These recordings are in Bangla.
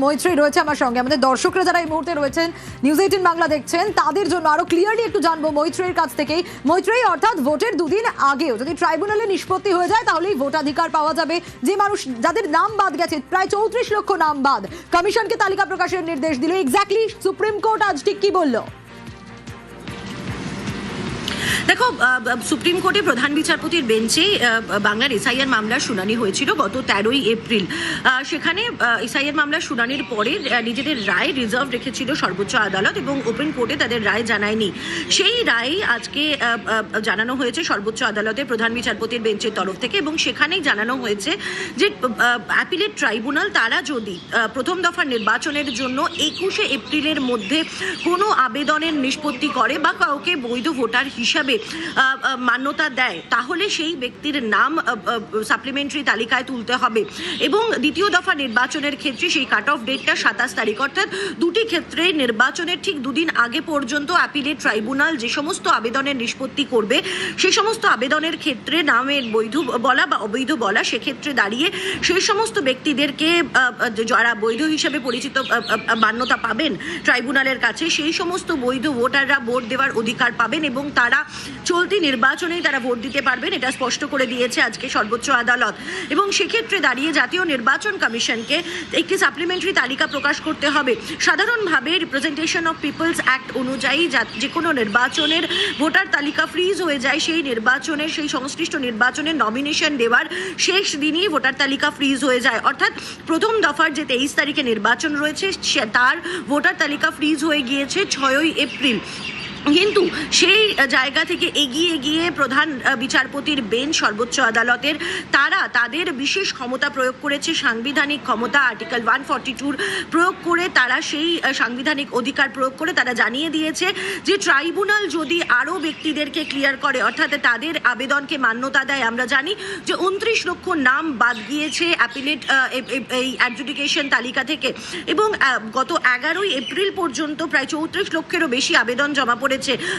মৈত্রী রয়েছে আমার সঙ্গে। আমাদের দর্শকরা যারা এই মুহূর্তে রয়েছেন নিউজ 18 বাংলা দেখছেন, তাদের জন্য আরো ক্লিয়ারলি একটু জানবো মৈত্রীর কাছ থেকেই। মৈত্রী, অর্থাৎ ভোটের দুদিন আগেও যদি ট্রাইব্যুনালে নিষ্পত্তি হয়ে যায় তাহলেই ভোটাধিকার পাওয়া যাবে। যে মানুষ যাদের নাম বাদ গেছে, প্রায় 34 লক্ষ নাম বাদ, কমিশনকে তালিকা প্রকাশের নির্দেশ দিল। এক্স্যাক্টলি সুপ্রিম কোর্ট আজ ঠিক কি বললো? দেখো, সুপ্রিম কোর্টে প্রধান বিচারপতির বেঞ্চে বাংলার এসআইআর মামলার শুনানি হয়েছিল গত 13ই এপ্রিল। সেখানে এসআইআর মামলার শুনানির পরে নিজেদের রায় রিজার্ভ রেখেছিল সর্বোচ্চ আদালত এবং ওপেন কোর্টে তাদের রায় জানায়নি। সেই রায় আজকে জানানো হয়েছে সর্বোচ্চ আদালতের প্রধান বিচারপতির বেঞ্চের তরফ থেকে, এবং সেখানেই জানানো হয়েছে যে অ্যাপিলেট ট্রাইব্যুনাল তারা যদি প্রথম দফার নির্বাচনের জন্য 21শে এপ্রিলের মধ্যে কোনো আবেদনের নিষ্পত্তি করে বা কাউকে বৈধ ভোটার হিসাবে মান্যতা দেয়, তাহলে সেই ব্যক্তির নাম সাপ্লিমেন্টারি তালিকায় তুলতে হবে। এবং দ্বিতীয় দফা নির্বাচনের ক্ষেত্রে সেই কাট অফ ডেটটা 27 তারিখ, অর্থাৎ দুটি ক্ষেত্রে নির্বাচনের ঠিক দুদিন আগে পর্যন্ত অ্যাপিলেট ট্রাইব্যুনাল যে সমস্ত আবেদনের নিষ্পত্তি করবে, সেই সমস্ত আবেদনের ক্ষেত্রে নামের বৈধ বলা বা অবৈধ বলা, সেক্ষেত্রে দাঁড়িয়ে সেই সমস্ত ব্যক্তিদেরকে যারা বৈধ হিসেবে পরিচিত মান্যতা পাবেন ট্রাইব্যুনালের কাছে, সেই সমস্ত বৈধ ভোটাররা ভোট দেওয়ার অধিকার পাবেন এবং তারা চলতি নির্বাচনেই তারা ভোট দিতে পারবেন, এটা স্পষ্ট করে দিয়েছে আজকে সর্বোচ্চ আদালত। এবং সেক্ষেত্রে দাঁড়িয়ে জাতীয় নির্বাচন কমিশনকে একটি সাপ্লিমেন্টারি তালিকা প্রকাশ করতে হবে। সাধারণভাবে রিপ্রেজেন্টেশন অফ পিপলস অ্যাক্ট অনুযায়ী যে কোনো নির্বাচনের ভোটার তালিকা ফ্রিজ হয়ে যায়, সেই নির্বাচনের সেই সংশ্লিষ্ট নির্বাচনের নমিনেশন দেওয়ার শেষ দিনই ভোটার তালিকা ফ্রিজ হয়ে যায়। অর্থাৎ প্রথম দফার যে 23 তারিখে নির্বাচন রয়েছে তার ভোটার তালিকা ফ্রিজ হয়ে গিয়েছে 6ই এপ্রিল। কিন্তু সেই জায়গা থেকে এগিয়ে গিয়ে প্রধান বিচারপতির বেঞ্চ সর্বোচ্চ আদালতের তারা তাদের বিশেষ ক্ষমতা প্রয়োগ করেছে, সাংবিধানিক ক্ষমতা আর্টিকেল 142 প্রয়োগ করে তারা সেই সাংবিধানিক অধিকার প্রয়োগ করে তারা জানিয়ে দিয়েছে যে ট্রাইব্যুনাল যদি আরও ব্যক্তিদেরকে ক্লিয়ার করে, অর্থাৎ তাদের আবেদনকে মান্যতা দেয়। আমরা জানি যে 29 লক্ষ নাম বাদ গিয়েছে অ্যাপিলেট এই অ্যাডজুডিকেশন তালিকা থেকে, এবং গত 11ই এপ্রিল পর্যন্ত প্রায় 34 লক্ষেরও বেশি আবেদন জমা পড়েছে।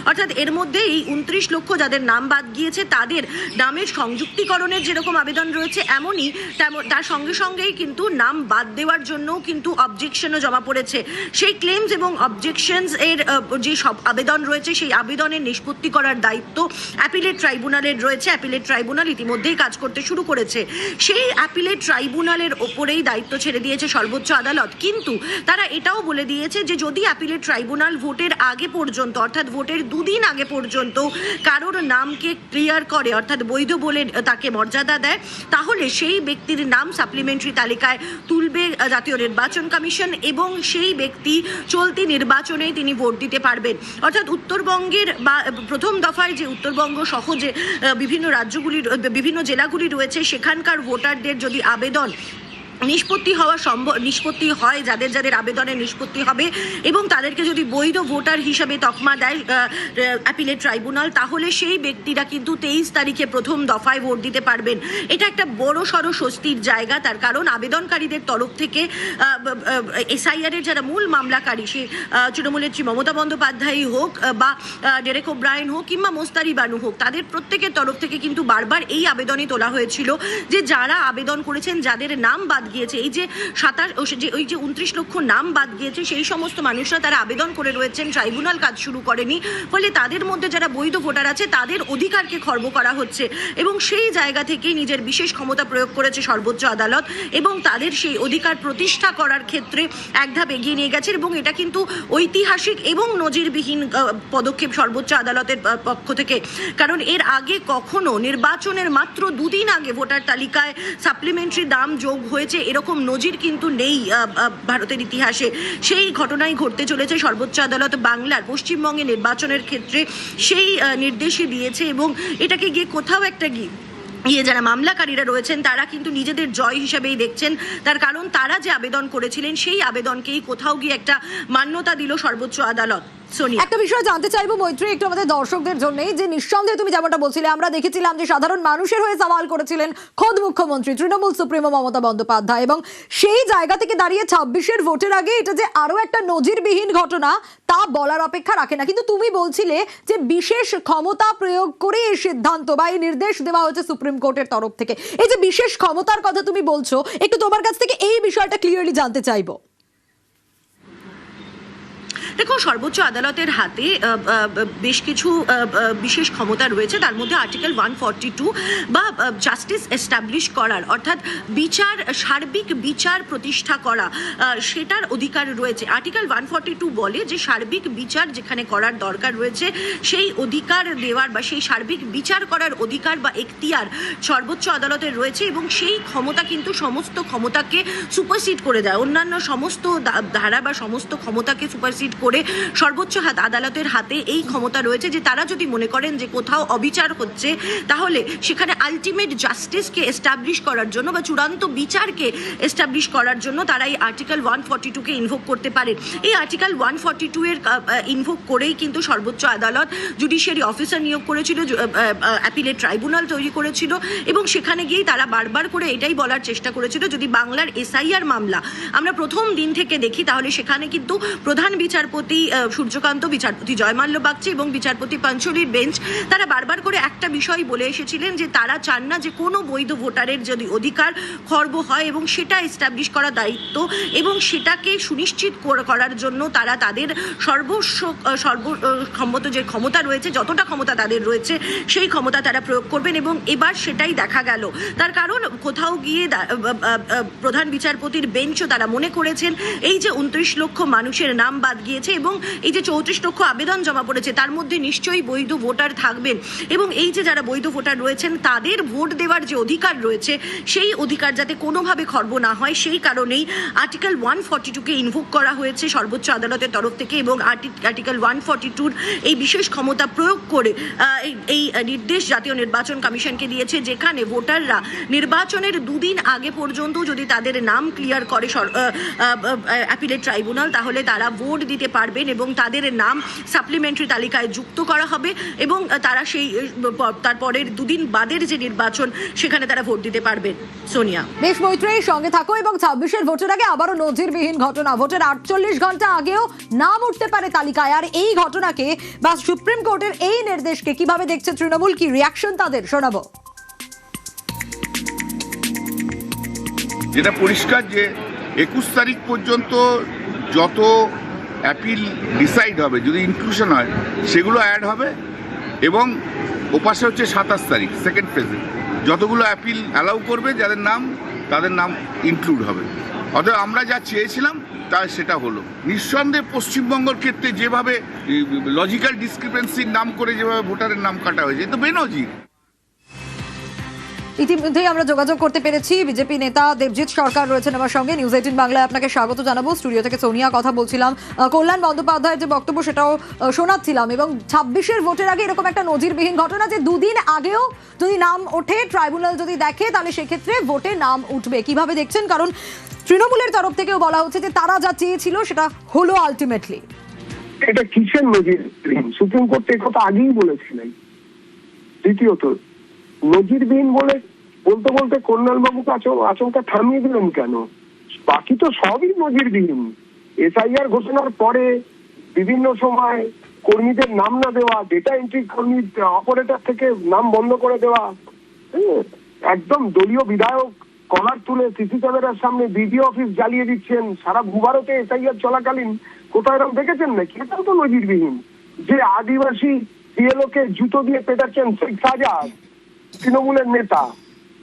অর্থাৎ এর মধ্যে এই 29 লক্ষ যাদের নাম বাদ গিয়েছে তাদের নামের সংযুক্তিকরণের যেরকম আবেদন রয়েছে, এমনই তার সঙ্গে সঙ্গেই কিন্তু নাম বাদ দেওয়ার জন্যও কিন্তু অবজেকশনও জমা পড়েছে। সেই ক্লেমস এবং অবজেকশনস এর যে সব আবেদন রয়েছে, সেই আবেদনের নিষ্পত্তি করার দায়িত্ব অ্যাপিলেট ট্রাইব্যুনালের রয়েছে। অ্যাপিলেট ট্রাইব্যুনাল ইতিমধ্যেই কাজ করতে শুরু করেছে। সেই অ্যাপিলেট ট্রাইব্যুনালের ওপরেই দায়িত্ব ছেড়ে দিয়েছে সর্বোচ্চ আদালত। কিন্তু তারা এটাও বলে দিয়েছে যে যদি অ্যাপিলেট ট্রাইব্যুনাল ভোটের আগে পর্যন্ত, অর্থাৎ ভোটের দুদিন আগে পর্যন্ত কারোর নামকে ক্লিয়ার করে, অর্থাৎ বৈধ বলে তাকে মর্যাদা দেয়, তাহলে সেই ব্যক্তির নাম সাপ্লিমেন্টারি তালিকায় তুলবে জাতীয় নির্বাচন কমিশন এবং সেই ব্যক্তি চলতি নির্বাচনে তিনি ভোট দিতে পারবেন। অর্থাৎ উত্তরবঙ্গের বা প্রথম দফায় যে উত্তরবঙ্গ সহ যে বিভিন্ন রাজ্যগুলির বিভিন্ন জেলাগুলি রয়েছে, সেখানকার ভোটারদের যদি আবেদন নিষ্পত্তি হয়, যাদের যাদের আবেদনের নিষ্পত্তি হবে এবং তাদেরকে যদি বৈধ ভোটার হিসাবে তকমা দেয় অ্যাপিলেট ট্রাইব্যুনাল, তাহলে সেই ব্যক্তিরা কিন্তু 23 তারিখে প্রথম দফায় ভোট দিতে পারবেন। এটা একটা বড় সড়ো স্বস্তির জায়গা, তার কারণ আবেদনকারীদের তরফ থেকে এসআইআর এর যারা মূল মামলাকারী, সে তৃণমূলের মমতা বন্দ্যোপাধ্যায় হোক বা ডেরেক ওব্রায়েন হোক কিংবা মোস্তারি বানু হোক, তাদের প্রত্যেকের তরফ থেকে কিন্তু বারবার এই আবেদনই তোলা হয়েছিল যে যারা আবেদন করেছেন, যাদের নাম বাদ গিয়েছে, এই যে 29 লক্ষ নাম বাদ গিয়েছে, সেই সমস্ত মানুষরা তারা আবেদন করে রয়েছেন, ট্রাইব্যুনাল কাজ শুরু করেনি, ফলে তাদের মধ্যে যারা বৈধ ভোটার আছে তাদের অধিকারকে খর্ব করা হচ্ছে। এবং সেই জায়গা থেকেই নিজের বিশেষ ক্ষমতা প্রয়োগ করেছে সর্বোচ্চ আদালত এবং তাদের সেই অধিকার প্রতিষ্ঠা করার ক্ষেত্রে এক ধাপ এগিয়ে নিয়ে গেছে। এবং এটা কিন্তু ঐতিহাসিক এবং নজিরবিহীন পদক্ষেপ সর্বোচ্চ আদালতের পক্ষ থেকে, কারণ এর আগে কখনো নির্বাচনের মাত্র দুদিন আগে ভোটার তালিকায় সাপ্লিমেন্টারি নাম যোগ হয়েছে এরকম নজির কিন্তু নেই ভারতের ইতিহাসে। সেই ঘটনাই ঘটতে চলেছে। সর্বোচ্চ আদালত বাংলার পশ্চিমবঙ্গে নির্বাচনের ক্ষেত্রে সেই নির্দেশই দিয়েছে এবং এটাকে গিয়ে কোথাও একটা যারা মামলাকারীরা রয়েছেন তারা কিন্তু নিজেদের জয় হিসেবেই দেখছেন, তার কারণ তারা যে আবেদন করেছিলেন সেই আবেদনকেই কোথাও গিয়ে একটা মান্যতা দিল সর্বোচ্চ আদালত। একটা বিষয় জানতে চাইবো মৈত্রী, একটু আমাদের দর্শকদের জন্য, যে নিঃসন্দেহে তুমি যেমনটা বলছিলে, আমরা দেখেছিলাম যে সাধারণ মানুষের হয়ে সওয়াল করেছিলেন খোদ মুখ্যমন্ত্রী তৃণমূল সুপ্রিমো মমতা বন্দ্যোপাধ্যায়, এবং সেই জায়গা থেকে দাঁড়িয়ে 26-এর ভোটের আগে এটা যে আরো একটা নজিরবিহীন ঘটনা তা বলার অপেক্ষা রাখে না। কিন্তু তুমি বলছিলে যে বিশেষ ক্ষমতা প্রয়োগ করে এই সিদ্ধান্ত বা এই নির্দেশ দেওয়া হয়েছে সুপ্রিম কোর্টের তরফ থেকে। এই যে বিশেষ ক্ষমতার কথা তুমি বলছো, একটু তোমার কাছ থেকে এই বিষয়টা ক্লিয়ারলি জানতে চাইবো। দেখো, সর্বোচ্চ আদালতের হাতে বেশ কিছু বিশেষ ক্ষমতা রয়েছে। তার মধ্যে আর্টিকেল 142 বা জাস্টিস এস্টাবলিশ করার, অর্থাৎ বিচার, সার্বিক বিচার প্রতিষ্ঠা করা, সেটার অধিকার রয়েছে। আর্টিকেল 142 বলে যে সার্বিক বিচার যেখানে করার দরকার রয়েছে সেই অধিকার দেওয়ার বা সেই সার্বিক বিচার করার অধিকার বা এখতিয়ার সর্বোচ্চ আদালতের রয়েছে, এবং সেই ক্ষমতা কিন্তু সমস্ত ক্ষমতাকে সুপারসিড করে দেয়। অন্যান্য সমস্ত ধারা বা সমস্ত ক্ষমতাকে সুপারসিড করে সর্বোচ্চ আদালতের হাতে এই ক্ষমতা রয়েছে যে তারা যদি মনে করেন যে কোথাও অবিচার হচ্ছে, তাহলে সেখানে আলটিমেট জাস্টিসকে এস্টাবলিশ করার জন্য বা চূড়ান্ত বিচারকে এস্টাবলিশ করার জন্য তারা এই আর্টিকেল 142-কে ইনভোক করতে পারে। এই আর্টিকেল 142 এর ইনভোক করেই কিন্তু সর্বোচ্চ আদালত জুডিশিয়ারি অফিসার নিয়োগ করেছিল, অ্যাপিলেট ট্রাইব্যুনাল তৈরি করেছিল, এবং সেখানে গিয়েই তারা বারবার করে এটাই বলার চেষ্টা করেছিল যদি বাংলার এসআইআর মামলা আমরা প্রথম দিন থেকে দেখি, তাহলে সেখানে কিন্তু প্রধান বিচারপতি সূর্যকান্ত, বিচারপতি জয়মাল্য বাগচি এবং বিচারপতি পাঞ্চলির বেঞ্চ তারা বারবার করে একটা বিষয় বলে এসেছিলেন যে তারা চান না যে কোনো বৈধ ভোটারের যদি অধিকার খর্ব হয়, এবং সেটা এস্টাবলিশ করা দায়িত্ব এবং সেটাকে সুনিশ্চিত করার জন্য তারা তাদের সর্বক্ষমতা যে ক্ষমতা রয়েছে, যতটা ক্ষমতা তাদের রয়েছে সেই ক্ষমতা তারা প্রয়োগ করবেন। এবং এবার সেটাই দেখা গেল। তার কারণ কোথাও গিয়ে প্রধান বিচারপতির বেঞ্চও তারা মনে করেছেন এই যে 29 লক্ষ মানুষের নাম বাদ গিয়েছে এবং এই যে 34 লক্ষ আবেদন জমা পড়েছে, তার মধ্যে নিশ্চয়ই বৈধ ভোটার থাকবেন, এবং এই যে যারা বৈধ ভোটার রয়েছেন তাদের ভোট দেওয়ার যে অধিকার রয়েছে সেই অধিকার যাতে কোনোভাবে খর্ব না হয়, সেই কারণেই আর্টিকেল 142-কে ইনভোক করা হয়েছে সর্বোচ্চ আদালতের তরফ থেকে। এবং আর্টিকেল 142-র এই বিশেষ ক্ষমতা প্রয়োগ করে এই নির্দেশ জাতীয় নির্বাচন কমিশনকে দিয়েছে, যেখানে ভোটাররা নির্বাচনের দুদিন আগে পর্যন্ত যদি তাদের নাম ক্লিয়ার করে অ্যাপিলেট ট্রাইব্যুনাল, তাহলে তারা ভোট দিতে পারবেন এবং তাদের নাম সাপ্লিমেন্টারি তালিকায় যুক্ত করা হবে, এবং তারা সেই তারপরের দুদিন বাদের যে নির্বাচন সেখানে তারা ভোট দিতে পারবেন। সোনিয়া, বেশ মৈত্রেয়ীর সঙ্গে থাকো। এবং 26-এর ভোটের আগে আবারও নজিরবিহীন ঘটনা, ভোটের 48 ঘন্টা আগেও নাম উঠতে পারে তালিকায়। আর এই ঘটনাকে বা সুপ্রিম কোর্টের এই নির্দেশকে কিভাবে দেখছে তৃণমূল, কি রিয়াকশন তাদের, শোনাবো। যেটা পরিষ্কার যে 21 তারিখ পর্যন্ত যত অ্যাপিল ডিসাইড হবে, যদি ইনক্লুশন হয় সেগুলো অ্যাড হবে, এবং ওপাশে হচ্ছে 27 তারিখ সেকেন্ড ফেজে যতগুলো অ্যাপিল অ্যালাউ করবে যাদের নাম, তাদের নাম ইনক্লুড হবে। অতএব আমরা যা চেয়েছিলাম তা সেটা হলো। নিঃসন্দেহে পশ্চিমবঙ্গের ক্ষেত্রে যেভাবে লজিক্যাল ডিসক্রিপেন্সির নাম করে যেভাবে ভোটারের নাম কাটা হয়েছে, এ তো বেনজির। ইতিমধ্যেই আমরা যোগাযোগ করতে পেরেছি বিজেপি নেতা দেবজিৎ সরকার রয়েছেন আমার সঙ্গে। নিউজ 18 বাংলায় আপনাকে স্বাগত জানাবো। স্টুডিও থেকে সোনিয়া কথা বলছিলাম, কল্যাণ বন্দ্যোপাধ্যায়ের যে বক্তব্য সেটাও শোনাচ্ছিলাম। এবং 26-এর ভোটের আগে এরকম একটা নজিরবিহীন ঘটনা যে দুদিন আগেও যদি নাম ওঠে, ট্রাইব্যুনাল যদি দেখে, তাহলে সেক্ষেত্রে ভোটে নাম উঠবে। কিভাবে দেখছেন? কারণ তৃণমূলের তরফ থেকেও বলা হচ্ছে যে তারা যা চেয়েছিল সেটা হলো আলটিমেটলি। এটা কিসের নজিরবিহীন? সুপ্রিম কোর্ট এই কথা আগেই বলেছিলেন। দ্বিতীয়ত, নজিরবিহীন বলতে বলতে কল্যাণবাবুকে আচমকা থামিয়ে দিলেন কেন? বাকি তো সবই নজিরবিহীন। এসআইআর ঘোষণার পরে বিভিন্ন সময় কর্মীদের নাম না দেওয়া, ডেটা এন্ট্রি কর্মী অপারেটর থেকে নাম বন্ধ করে দেওয়া, একদম দলীয় বিধায়ক কলার তুলে সিসি ক্যামেরার সামনে বিডিও অফিস জ্বালিয়ে দিচ্ছেন সারা ভূভারতে এসআইআর চলাকালীন। কোথায় এরকম দেখেছেন নাকি? এটাও তো নজিরবিহীন। যে আদিবাসী সিএলওকে জুতো দিয়ে পেটাচ্ছেন শেখ শাহজাহান, তৃণমূলের নেতা,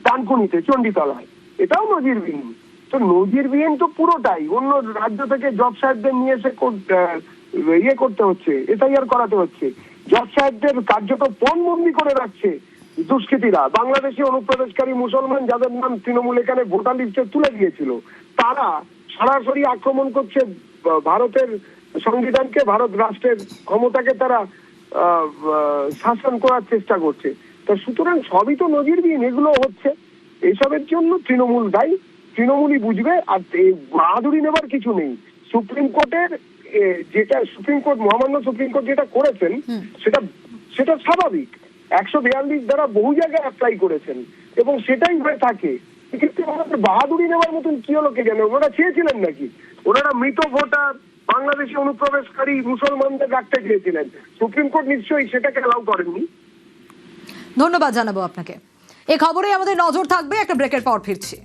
ডানকুনিতে চণ্ডীতলায়, এটাও নজিরবিহীন। তো নজিরবিহীন তো পুরোটাই। অন্য রাজ্য থেকে জজ সাহেবদের নিয়ে এসে করতে হচ্ছে, এসআইআর করাতে হচ্ছে। জজ সাহেবদের কার্যত পণবন্দি করে রাখছে দুষ্কৃতীরা। বাংলাদেশি অনুপ্রবেশকারী মুসলমান যাদের নাম তৃণমূল এখানে ভোটার লিস্টে তুলে দিয়েছিল, তারা সরাসরি আক্রমণ করছে ভারতের সংবিধানকে, ভারত রাষ্ট্রের ক্ষমতাকে তারা শাসন করার চেষ্টা করছে। তা সুতরাং সবই তো নজিরবিহীন এগুলো হচ্ছে। এসবের জন্য তৃণমূল দায়ী, তৃণমূলই বুঝবে। আর বাহাদুরি নেবার কিছু নেই। সুপ্রিম কোর্টের মহামান্য সুপ্রিম কোর্ট যেটা করেছেন সেটা স্বাভাবিক। 142 দ্বারা বহু জায়গায় অ্যাপ্লাই করেছেন এবং সেটাই হয়ে থাকে। কিন্তু আমাদের বাহাদুরি নেওয়ার মতন কি হলো কে জানে? ওনারা চেয়েছিলেন নাকি? ওনারা মৃত ভোটার বাংলাদেশি অনুপ্রবেশকারী মুসলমানদের রাখতে চেয়েছিলেন। সুপ্রিম কোর্ট নিশ্চয়ই সেটাকে অ্যালাউ করেননি। ধন্যবাদ জানাবো আপনাকে। এই খবরে আমাদের নজর থাকবে, একটা ব্রেকের পর ফিরছি।